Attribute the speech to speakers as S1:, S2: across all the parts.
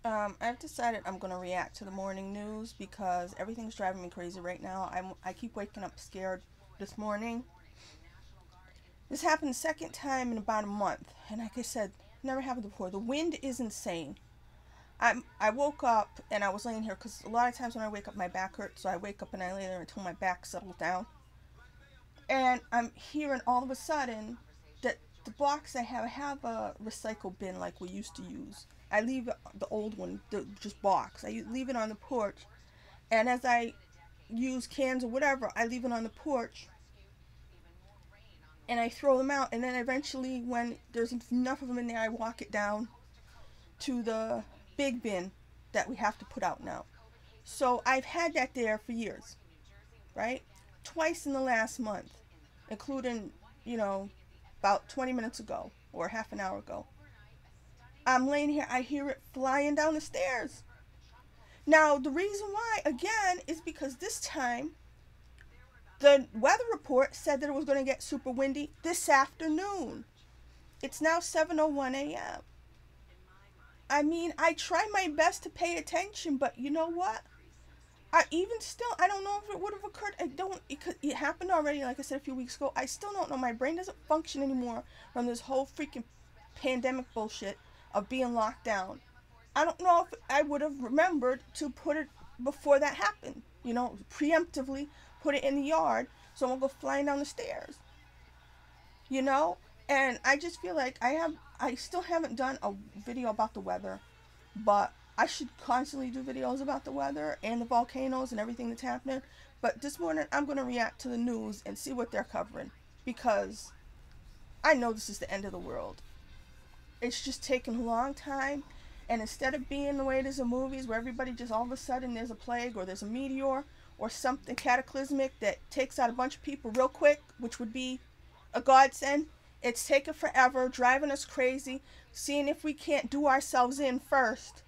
S1: I've decided I'm gonna react to the morning news because everything's driving me crazy right now. I keep waking up scared. This morning, this happened the second time in about a month, and like I said, never happened before. The wind is insane. I woke up and I was laying here because a lot of times when I wake up, my back hurts, so I wake up and I lay there until my back settles down. And I'm hearing all of a sudden that the box I have a recycle bin like we used to use. I leave the old one, the just box. I leave it on the porch, and as I use cans or whatever, I leave it on the porch, and I throw them out. And then eventually, when there's enough of them in there, I walk it down to the big bin that we have to put out now. So I've had that there for years, right? Twice in the last month, including, you know, about 20 minutes ago or half an hour ago. I'm laying here, I hear it flying down the stairs. Now, the reason why, again, is because this time the weather report said that it was going to get super windy this afternoon. It's now 7:01 a.m. I mean, I try my best to pay attention, but you know what? I even still, I don't know if it would have occurred. I don't. It happened already. Like I said a few weeks ago. I still don't know. My brain doesn't function anymore from this whole freaking pandemic bullshit of being locked down. I don't know if I would have remembered to put it before that happened. You know, preemptively put it in the yard so I won't go flying down the stairs. You know, and I just feel like I still haven't done a video about the weather, but I should constantly do videos about the weather and the volcanoes and everything that's happening. But this morning I'm going to react to the news and see what they're covering because I know this is the end of the world. It's just taking a long time, and instead of being the way it is in movies where everybody just all of a sudden there's a plague or there's a meteor or something cataclysmic that takes out a bunch of people real quick, which would be a godsend, it's taking forever, driving us crazy, seeing if we can't do ourselves in first.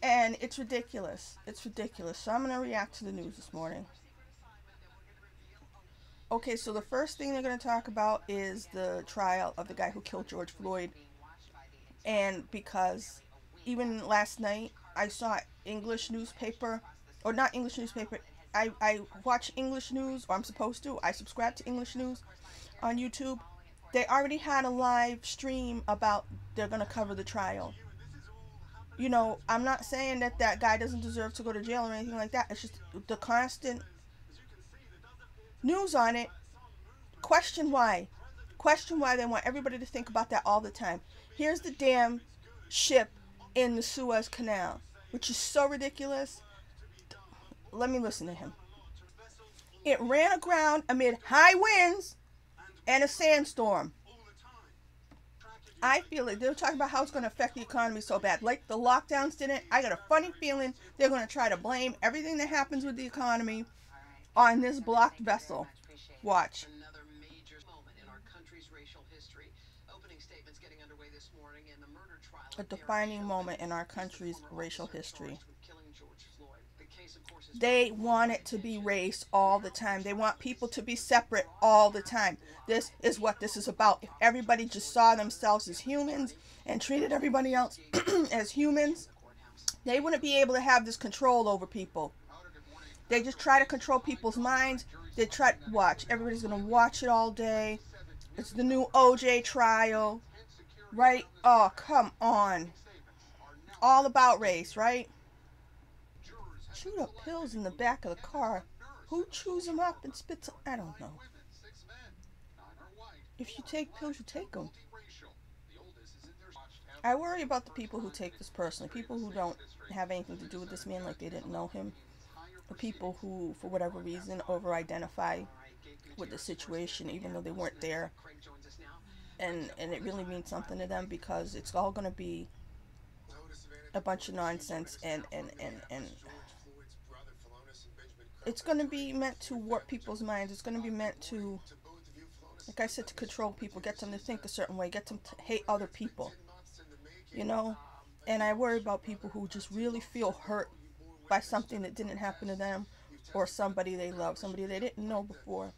S1: And it's ridiculous. It's ridiculous. So I'm going to react to the news this morning. Okay, so the first thing they're going to talk about is the trial of the guy who killed George Floyd. And because even last night I saw English newspaper, or not English newspaper, I watch English news, or I'm supposed to. I subscribe to English news on YouTube. They already had a live stream about they're going to cover the trial. You know, I'm not saying that that guy doesn't deserve to go to jail or anything like that. It's just the constant news on it. Question why. Question why they want everybody to think about that all the time. Here's the damn ship in the Suez Canal, which is so ridiculous. Let me listen to him. It ran aground amid high winds and a sandstorm. I feel like they're talking about how it's going to affect the economy so bad. Like the lockdowns didn't. I got a funny feeling they're going to try to blame everything that happens with the economy on this blocked vessel. Watch. A defining moment in our country's racial history. They want it to be race all the time. They want people to be separate all the time. This is what this is about. If everybody just saw themselves as humans and treated everybody else as humans, they wouldn't be able to have this control over people. They just try to control people's minds. They try to watch. Everybody's going to watch it all day. It's the new OJ trial, right? Oh, come on. All about race, right? Chewed up pills in the back of the car. Who chews them up and spits them? I don't know. If you take pills, you take them. I worry about the people who take this personally. People who don't have anything to do with this man, like they didn't know him. Or people who, for whatever reason, over-identify with the situation, even though they weren't there. And it really means something to them because it's all going to be a bunch of nonsense and it's going to be meant to warp people's minds. It's going to be meant to, like I said, to control people, get them to think a certain way, get them to hate other people, you know? And I worry about people who just really feel hurt by something that didn't happen to them or somebody they love, somebody they didn't know before,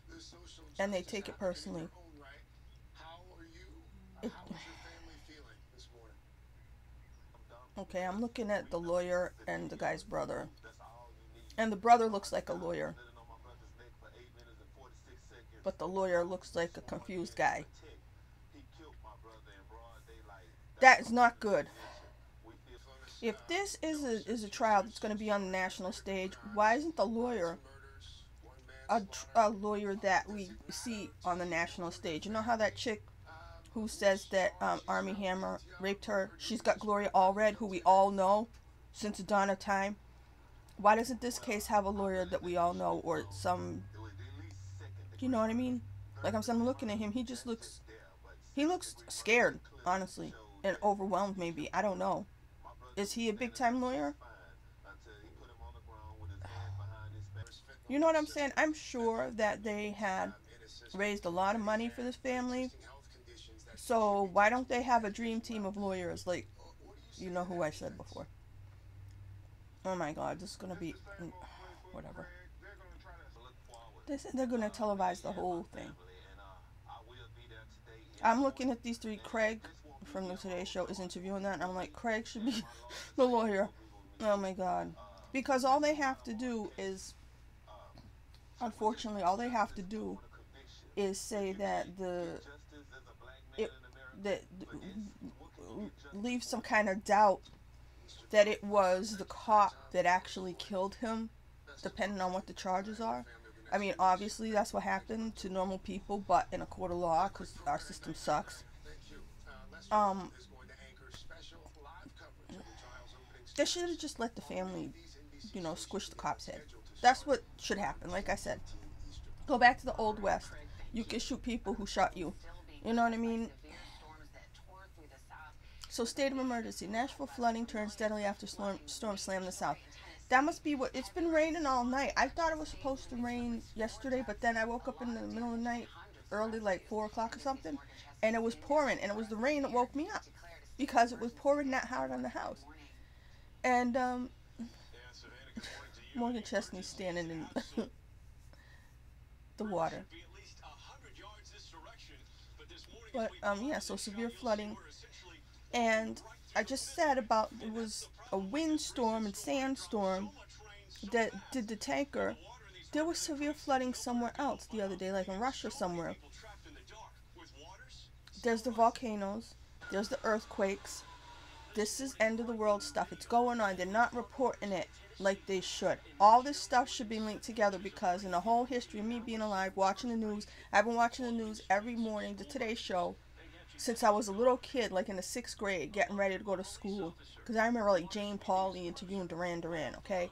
S1: and they take it personally. It, Okay, I'm looking at the lawyer and the guy's brother. And the brother looks like a lawyer, but the lawyer looks like a confused guy. That is not good. If this is a trial that's going to be on the national stage, why isn't the lawyer a lawyer that we see on the national stage? You know how that chick who says that Armie Hammer raped her, she's got Gloria Allred, who we all know since the dawn of time. Why doesn't this case have a lawyer that we all know, or some, you know what I mean? Like I'm looking at him, he looks scared, honestly, and overwhelmed maybe. I don't know. Is he a big time lawyer? You know what I'm saying? I'm sure that they had raised a lot of money for this family. So why don't they have a dream team of lawyers like, you know who I said before? Oh my god, this is gonna be whatever. They said they're gonna televise the whole thing. I'm looking at these three. Craig from the Today Show is interviewing that, and I'm like, Craig should be the lawyer. Oh my god. Because all they have to do is, unfortunately, all they have to do is say that that leave some kind of doubt that it was the cop that actually killed him, depending on what the charges are. I mean, obviously that's what happened to normal people, but in a court of law, because our system sucks. They should have just let the family, squish the cop's head. That's what should happen. Like I said, go back to the Old West. You can shoot people who shot you. You know what I mean? So, state of emergency. Nashville flooding turns deadly after storm slammed the South. That must be what... It's been raining all night. I thought it was supposed to rain yesterday, but then I woke up in the middle of the night, early, like 4 o'clock or something, and it was pouring, and it was the rain that woke me up, because it was pouring that hard on the house. And, Morgan Chesney's standing in the water. But, yeah, so severe flooding. And I just said about it was a windstorm and sandstorm that did the tanker. There was severe flooding somewhere else the other day, like in Russia somewhere. There's the volcanoes. There's the earthquakes. This is end of the world stuff. It's going on. They're not reporting it like they should. All this stuff should be linked together, because in the whole history of me being alive, watching the news, I've been watching the news every morning, the Today Show, since I was a little kid, like in the 6th grade, getting ready to go to school. Because I remember like Jane Pauley interviewing Duran Duran, okay?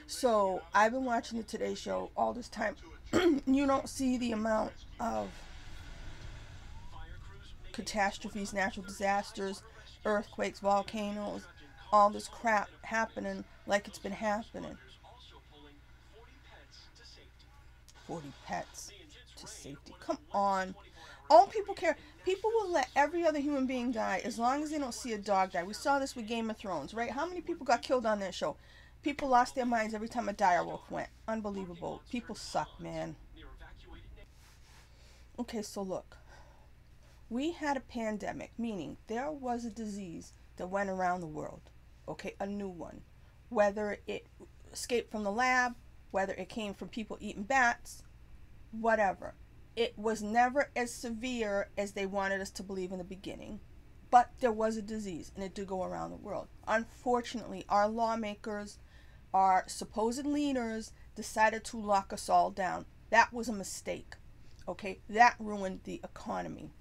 S1: So I've been watching the Today Show all this time. You don't see the amount of catastrophes, natural disasters, earthquakes, volcanoes, all this crap happening like it's been happening. 40 pets to safety. Come on. All people care. People will let every other human being die as long as they don't see a dog die. We saw this with Game of Thrones, right? How many people got killed on that show? People lost their minds every time a direwolf went. Unbelievable. People suck, man. Okay, so look. We had a pandemic, meaning there was a disease that went around the world. Okay, a new one. Whether it escaped from the lab, whether it came from people eating bats, whatever. It was never as severe as they wanted us to believe in the beginning. But there was a disease, and it did go around the world. Unfortunately, our lawmakers, our supposed leaders, decided to lock us all down. That was a mistake. Okay, that ruined the economy.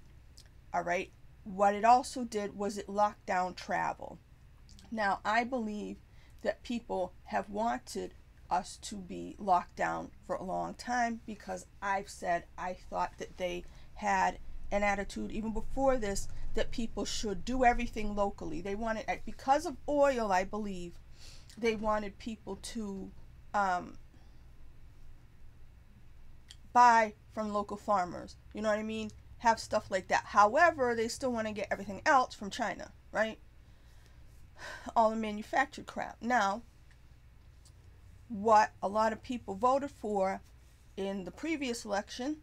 S1: All right. What it also did was it locked down travel. Now, I believe that people have wanted us to be locked down for a long time, because I've said I thought that they had an attitude even before this that people should do everything locally. They wanted, because of oil, I believe, they wanted people to buy from local farmers. You know what I mean? Have stuff like that. However, they still want to get everything else from China, right? All the manufactured crap. Now, what a lot of people voted for in the previous election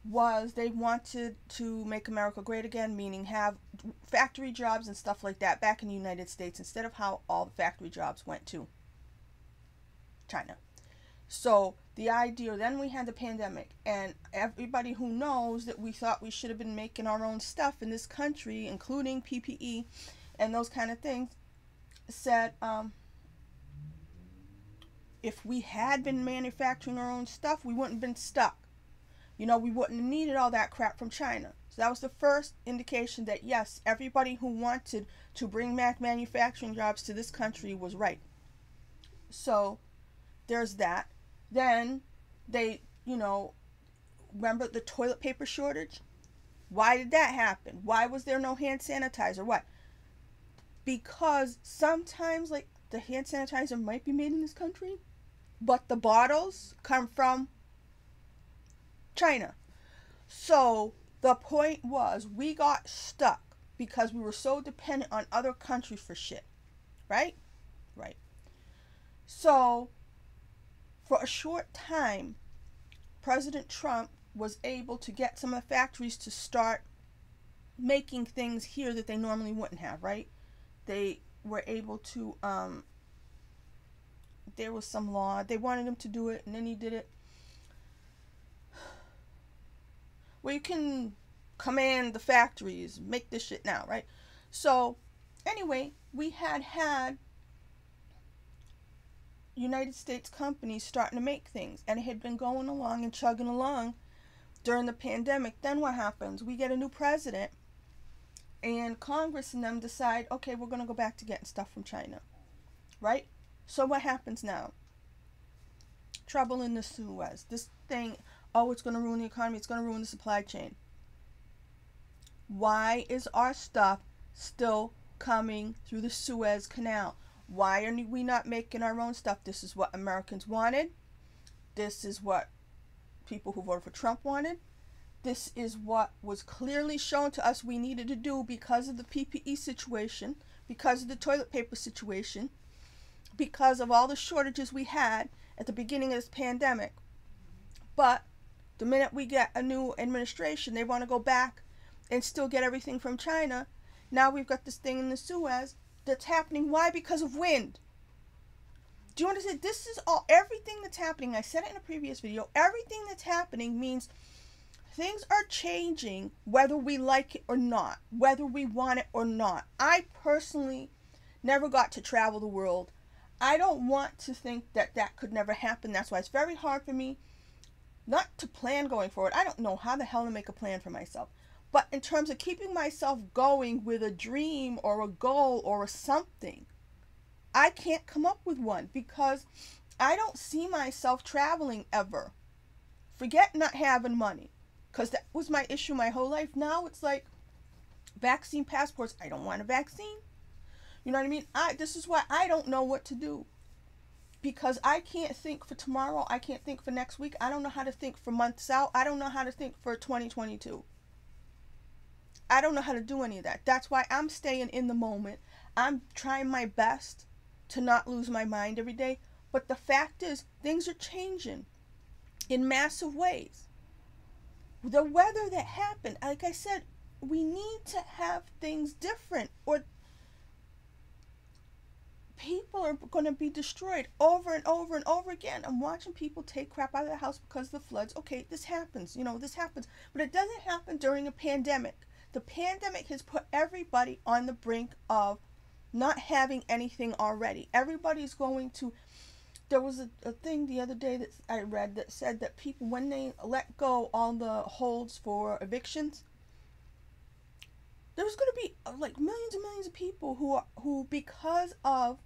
S1: was they wanted to make America great again, meaning have factory jobs and stuff like that back in the United States instead of how all the factory jobs went to China. So the idea, then we had the pandemic, and everybody who knows that we thought we should have been making our own stuff in this country, including PPE and those kind of things, said if we had been manufacturing our own stuff, we wouldn't have been stuck. You know, we wouldn't have needed all that crap from China. So that was the first indication that, yes, everybody who wanted to bring back manufacturing jobs to this country was right. So there's that. Then they, you know, remember the toilet paper shortage? Why did that happen? Why was there no hand sanitizer? What? Because sometimes, like, the hand sanitizer might be made in this country, but the bottles come from China. So the point was, we got stuck because we were so dependent on other countries for shit. Right? Right. So for a short time, President Trump was able to get some of the factories to start making things here that they normally wouldn't have, right? They were able to, there was some law, they wanted him to do it, and then he did it. Well, you can command the factories, make this shit now, right? So, anyway, we had United States companies starting to make things, and it had been going along and chugging along during the pandemic. Then what happens? We get a new president, and Congress and them decide, okay, we're going to go back to getting stuff from China, right? So what happens now? Trouble in the Suez. This thing, oh, it's going to ruin the economy, it's going to ruin the supply chain. Why is our stuff still coming through the Suez Canal? Why are we not making our own stuff? This is what Americans wanted. This is what people who voted for Trump wanted. This is what was clearly shown to us we needed to do because of the PPE situation, because of the toilet paper situation, because of all the shortages we had at the beginning of this pandemic. But the minute we get a new administration, they want to go back and still get everything from China. Now we've got this thing in the Suez that's happening. Why? Because of wind. Do you understand? This is all, everything that's happening. I said it in a previous video. Everything that's happening means things are changing whether we like it or not, whether we want it or not. I personally never got to travel the world. I don't want to think that that could never happen. That's why it's very hard for me not to plan going forward. I don't know how the hell to make a plan for myself. But in terms of keeping myself going with a dream or a goal or a something, I can't come up with one because I don't see myself traveling ever. Forget not having money, because that was my issue my whole life. Now it's like vaccine passports. I don't want a vaccine. You know what I mean? This is why I don't know what to do, because I can't think for tomorrow. I can't think for next week. I don't know how to think for months out. I don't know how to think for 2022. I don't know how to do any of that. That's why I'm staying in the moment. I'm trying my best to not lose my mind every day. But the fact is, things are changing in massive ways. The weather that happened, like I said, we need to have things different, or people are going to be destroyed over and over and over again. I'm watching people take crap out of the house because of the floods. Okay, this happens. You know, this happens. But it doesn't happen during a pandemic. The pandemic has put everybody on the brink of not having anything already. Everybody's going to... There was a thing the other day that I read that said that people, when they let go all the holds for evictions, there's going to be like millions and millions of people who because of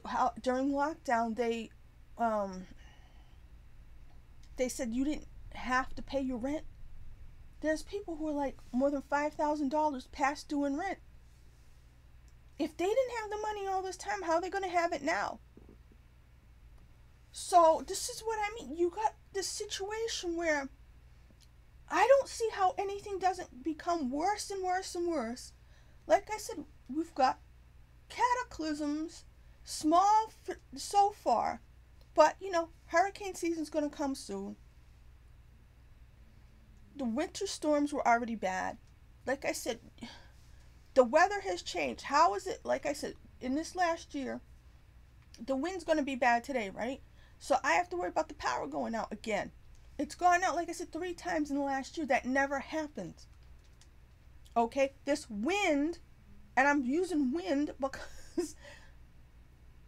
S1: how during lockdown they said you didn't have to pay your rent. There's people who are like more than $5,000 past due in rent. If they didn't have the money all this time, how are they going to have it now? So this is what I mean. You got this situation where I don't see how anything doesn't become worse and worse and worse. Like I said, we've got cataclysms, small so far, but you know, hurricane season's going to come soon. the winter storms were already bad. Like I said, the weather has changed. How is it, like I said, in this last year, the wind's going to be bad today, right? So I have to worry about the power going out again. It's gone out, like I said, 3 times in the last year. That never happens. Okay? This wind, and I'm using wind because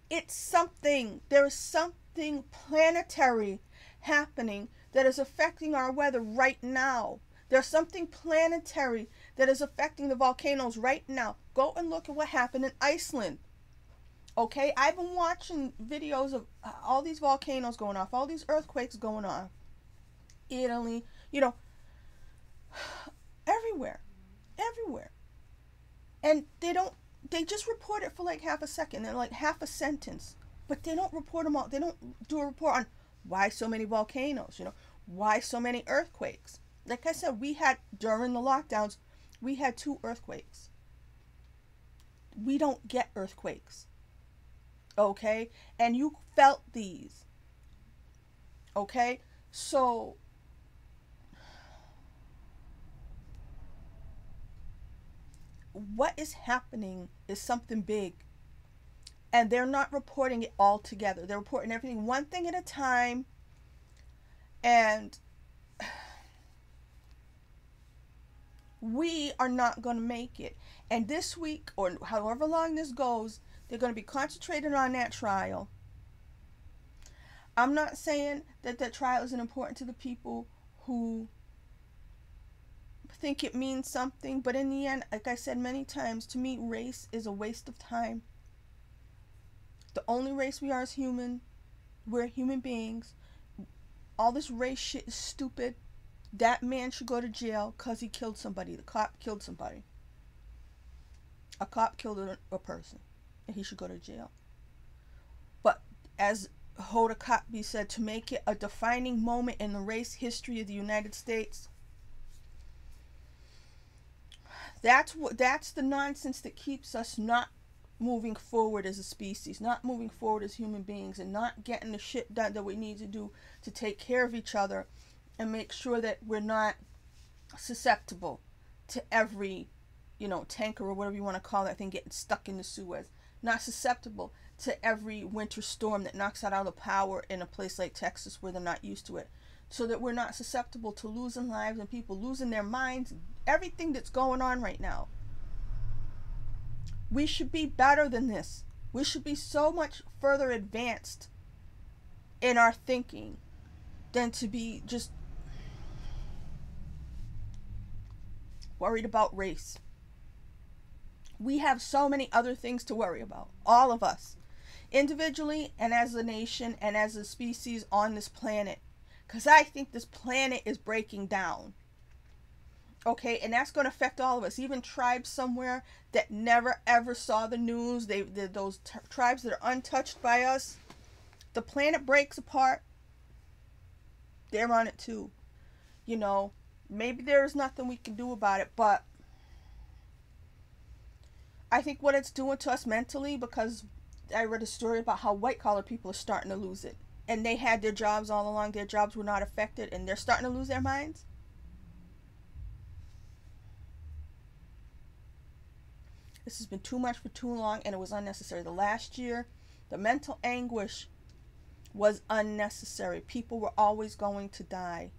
S1: it's something. There is something planetary happening that is affecting our weather right now. There's something planetary that is affecting the volcanoes right now. Go and look at what happened in Iceland. Okay, I've been watching videos of all these volcanoes going off, all these earthquakes going off. Italy, everywhere. Everywhere. And they just report it for like half a second. They're like half a sentence. But they don't report them all. They don't do a report on why so many volcanoes, why so many earthquakes. Like I said, during the lockdowns, we had 2 earthquakes. We don't get earthquakes. Okay? And you felt these. Okay? So, what is happening is something big. And they're not reporting it all together. They're reporting everything one thing at a time. And we are not going to make it. And this week, or however long this goes, they're going to be concentrated on that trial. I'm not saying that that trial isn't important to the people who think it means something, but in the end, like I said many times, to me, race is a waste of time. The only race we are is human. We're human beings. All this race shit is stupid. That man should go to jail because he killed somebody. The cop killed somebody. A cop killed a person, and he should go to jail. But as Hoda Kotb said, to make it a defining moment in the race history of the United States, that's the nonsense that keeps us not moving forward as a species, not moving forward as human beings, and not getting the shit done that we need to do to take care of each other and make sure that we're not susceptible to every, tanker or whatever you want to call that thing getting stuck in the Suez. Not susceptible to every winter storm that knocks out all the power in a place like Texas where they're not used to it. So that we're not susceptible to losing lives and people losing their minds, everything that's going on right now. We should be better than this. We should be so much further advanced in our thinking than to be just worried about race. We have so many other things to worry about. All of us. Individually and as a nation and as a species on this planet. Because I think this planet is breaking down. Okay, and that's going to affect all of us. Even tribes somewhere that never ever saw the news. Those tribes that are untouched by us. The planet breaks apart. They're on it too. Maybe there's nothing we can do about it, but I think what it's doing to us mentally, because I read a story about how white collar people are starting to lose it. And they had their jobs all along. Their jobs were not affected, and they're starting to lose their minds. This has been too much for too long, and it was unnecessary. The last year, the mental anguish was unnecessary. People were always going to die.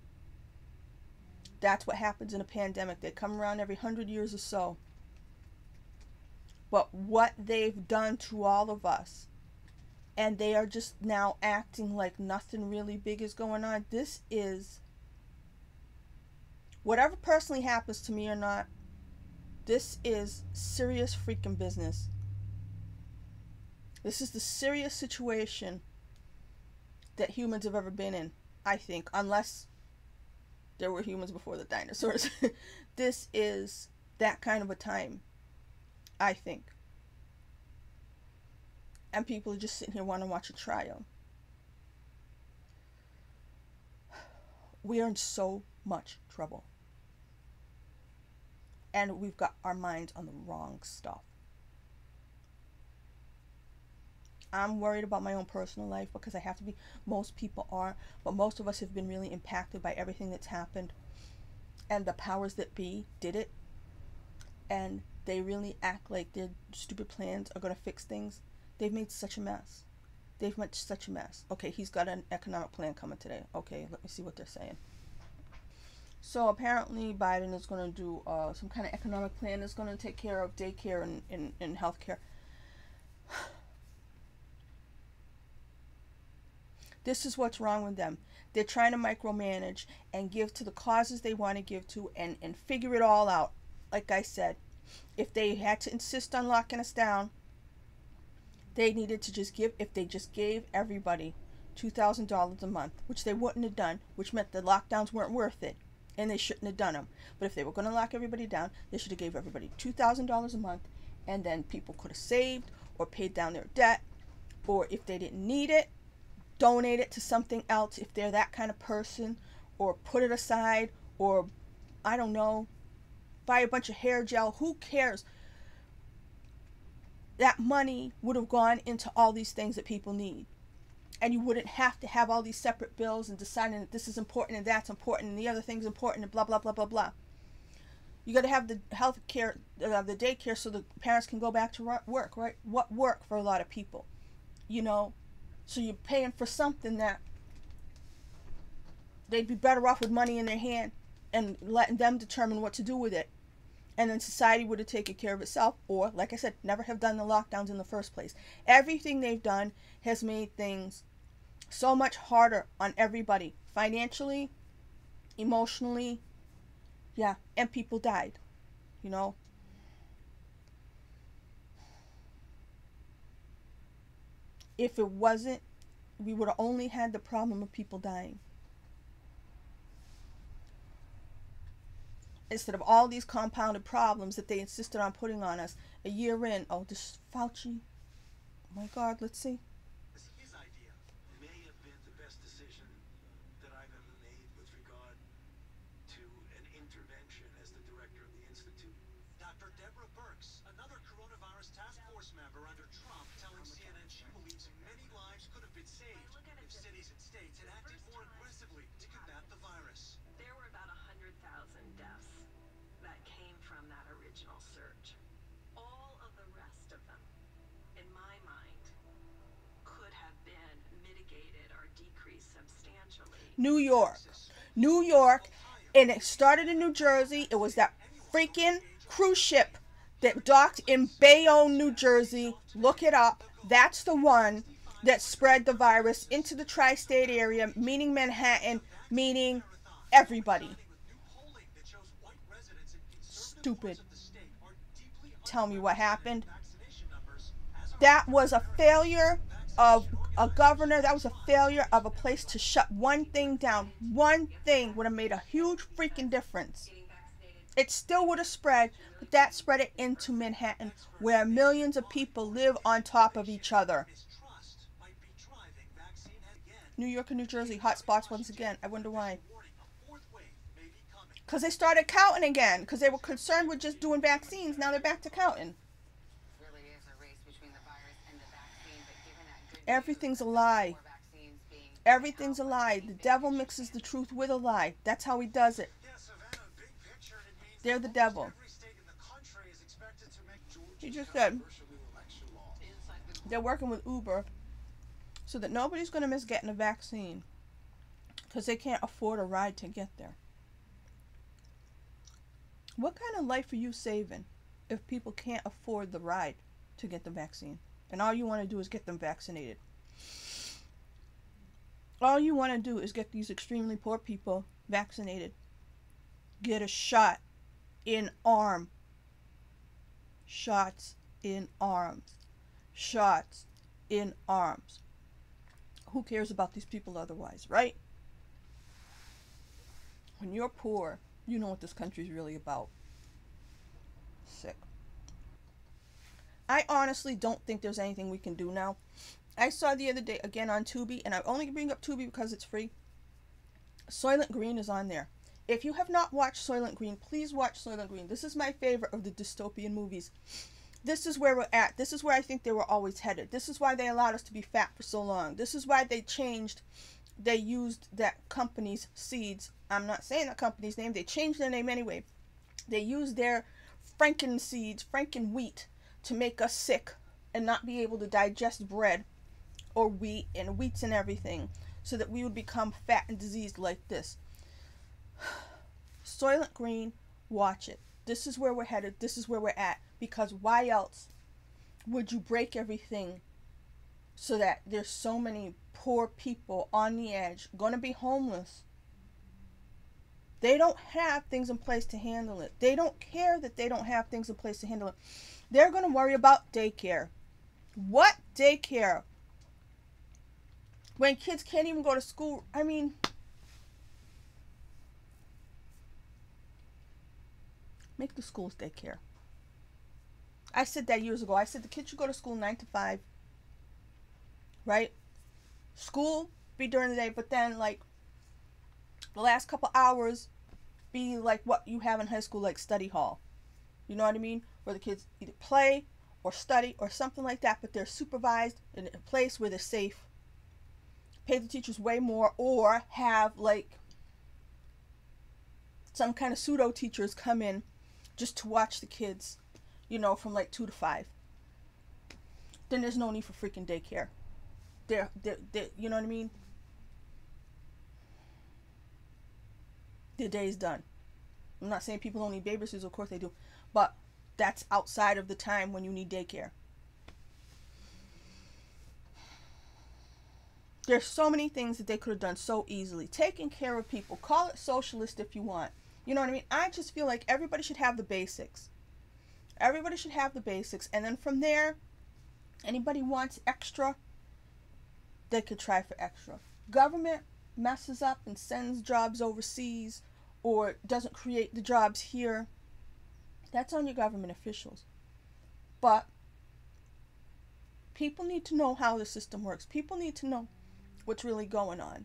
S1: That's what happens in a pandemic. They come around every 100 years or so. But what they've done to all of us, and they are just now acting like nothing really big is going on. This is, whatever personally happens to me or not, this is serious freaking business. This is the serious situation that humans have ever been in, I think, unless there were humans before the dinosaurs. This is that kind of a time, I think. And people are just sitting here wanting to watch a trial. We are in so much trouble. And we've got our minds on the wrong stuff. I'm worried about my own personal life because I have to be. Most people are. But most of us have been really impacted by everything that's happened. and the powers that be did it, and they really act like their stupid plans are going to fix things, they've made such a mess. They've made such a mess. Okay, he's got an economic plan coming today. Okay, let me see what they're saying. So apparently Biden is going to do some kind of economic plan that's going to take care of daycare and healthcare. This is what's wrong with them. They're trying to micromanage and give to the causes they want to give to, and figure it all out. Like I said, if they had to insist on locking us down, they needed to just give, if they just gave everybody $2,000 a month, which they wouldn't have done, which meant the lockdowns weren't worth it, and they shouldn't have done them. But if they were going to lock everybody down, they should have gave everybody $2,000 a month, and then people could have saved or paid down their debt, or if they didn't need it, donate it to something else if they're that kind of person, or put it aside, or I don't know, buy a bunch of hair gel. Who cares? That money would have gone into all these things that people need, and you wouldn't have to have all these separate bills and deciding that this is important and that's important and the other thing's important and blah blah blah blah blah. You got to have the health care, the daycare, so the parents can go back to work, right? What work for a lot of people, you know? So you're paying for something that they'd be better off with money in their hand and letting them determine what to do with it. And then society would have taken care of itself, or, like I said, never have done the lockdowns in the first place. Everything they've done has made things so much harder on everybody. Financially, emotionally, yeah, and people died, you know. If it wasn't, we would have only had the problem of people dying, instead of all these compounded problems that they insisted on putting on us a year in. Oh, this Fauci. Oh my God, let's see.
S2: His idea may have been the best decision that I've ever made with regard to an intervention as the director of the Institute. Dr. Deborah Birx, another coronavirus task force member under Trump, telling CNN she believes many lives could have been saved if cities and states had acted more aggressively to combat the virus.
S3: There were about 100,000 deaths that came from that original surge. All of the rest of them, in my mind, could have been mitigated or decreased substantially.
S1: New York, and it started in New Jersey. It was that freaking cruise ship that docked in Bayonne, New Jersey. Look it up. That's the one that spread the virus into the tri-state area, meaning Manhattan, meaning everybody. Stupid. Tell me what happened. That was a failure of a governor. That was a failure of a place to shut one thing down. One thing would have made a huge freaking difference. It still would have spread, but that spread it into Manhattan, where millions of people live on top of each other. New York and New Jersey, hot spots once again. I wonder why. Because they started counting again. Because they were concerned with just doing vaccines. Now they're back to counting. Everything's a lie. Everything's a lie. The devil mixes the truth with a lie. That's how he does it. They're the devil. He just said they're working with Uber so that nobody's going to miss getting a vaccine because they can't afford a ride to get there. What kind of life are you saving if people can't afford the ride to get the vaccine and all you want to do is get them vaccinated? All you want to do is get these extremely poor people vaccinated. Get a shot in arm. Shots in arms. Shots in arms. Who cares about these people otherwise, right? When you're poor, you know what this country's really about. Sick. I honestly don't think there's anything we can do now. I saw the other day, again on Tubi, and I only bring up Tubi because it's free. Soylent Green is on there. If you have not watched Soylent Green, please watch Soylent Green. This is my favorite of the dystopian movies. This is where we're at. This is where I think they were always headed. This is why they allowed us to be fat for so long. This is why they changed they used that company's seeds. I'm not saying that company's name. They changed their name anyway. They used their Franken seeds, Franken wheat, to make us sick and not be able to digest bread or wheat and wheats and everything, so that we would become fat and diseased like this. Soylent Green, watch it. This is where we're headed. This is where we're at. Because why else would you break everything so that there's so many poor people on the edge going to be homeless? They don't have things in place to handle it. They don't care that they don't have things in place to handle it. They're going to worry about daycare. What daycare? When kids can't even go to school. I mean, make the schools daycare. I said that years ago. I said the kids should go to school 9 to 5. Right? School be during the day, but then like the last couple hours be like what you have in high school, like study hall. You know what I mean? Where the kids either play or study or something like that, but they're supervised in a place where they're safe. Pay the teachers way more, or have like some kind of pseudo teachers come in just to watch the kids, you know, from like 2 to 5. Then there's no need for freaking daycare. They're, you know what I mean? The day's done. I'm not saying people don't need babysitters, of course they do, but that's outside of the time when you need daycare. There's so many things that they could have done so easily. Taking care of people. Call it socialist if you want. You know what I mean? I just feel like everybody should have the basics. Everybody should have the basics. And then from there, anybody wants extra, they could try for extra. Government messes up and sends jobs overseas or doesn't create the jobs here. That's on your government officials. But people need to know how the system works. People need to know what's really going on.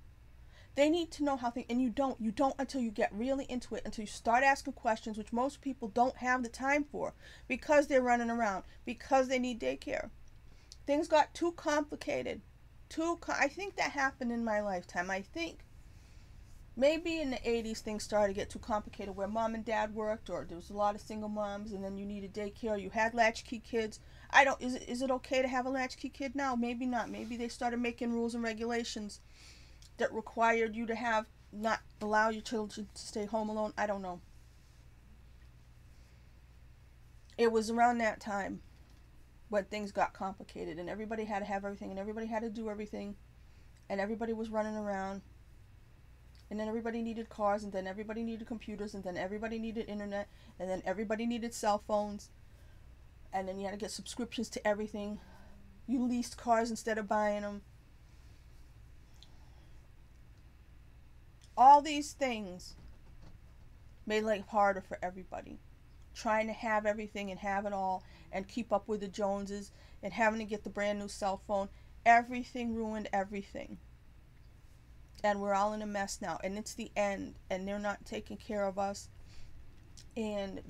S1: They need to know how things, and you don't until you get really into it, until you start asking questions, which most people don't have the time for, because they're running around, because they need daycare. Things got too complicated. I think that happened in my lifetime. I think maybe in the 80s things started to get too complicated, where mom and dad worked, or there was a lot of single moms, and then you needed daycare. You had latchkey kids. Is it okay to have a latchkey kid now? Maybe not. Maybe they started making rules and regulations that required you to not allow your children to stay home alone. I don't know. It was around that time when things got complicated, and everybody had to have everything, and everybody had to do everything, and everybody was running around, and then everybody needed cars, and then everybody needed computers, and then everybody needed internet, and then everybody needed cell phones, and then you had to get subscriptions to everything. You leased cars instead of buying them. All these things made life harder for everybody. Trying to have everything and have it all and keep up with the Joneses and having to get the brand new cell phone. Everything ruined everything. And we're all in a mess now. And it's the end. And they're not taking care of us. And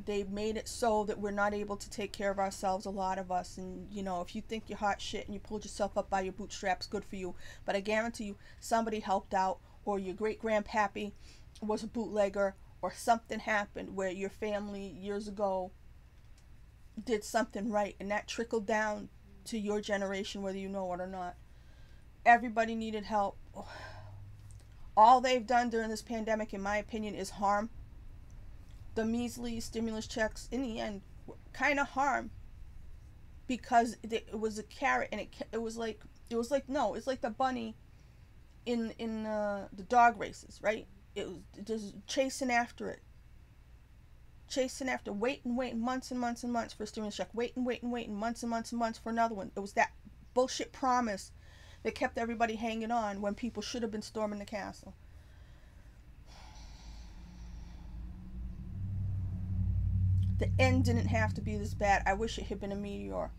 S1: they've made it so that we're not able to take care of ourselves, a lot of us. And, you know, if you think you're hot shit and you pulled yourself up by your bootstraps, good for you. But I guarantee you, somebody helped out, or your great-grandpappy was a bootlegger, or something happened where your family years ago did something right, and that trickled down to your generation, whether you know it or not. Everybody needed help. All they've done during this pandemic, in my opinion, is harm. The measly stimulus checks, in the end, kind of harm, because it was a carrot, and it was like the bunny in the dog races, right? It was just chasing after it. Waiting months and months and months for a stimulus check. Waiting months and months and months for another one. It was that bullshit promise that kept everybody hanging on when people should have been storming the castle. The end didn't have to be this bad. I wish it had been a meteor.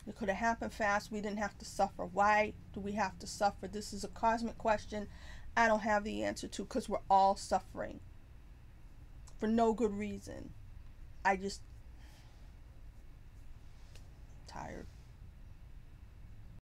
S1: It could have happened fast. We didn't have to suffer. Why do we have to suffer? This is a cosmic question I don't have the answer to, because we're all suffering for no good reason. Tired.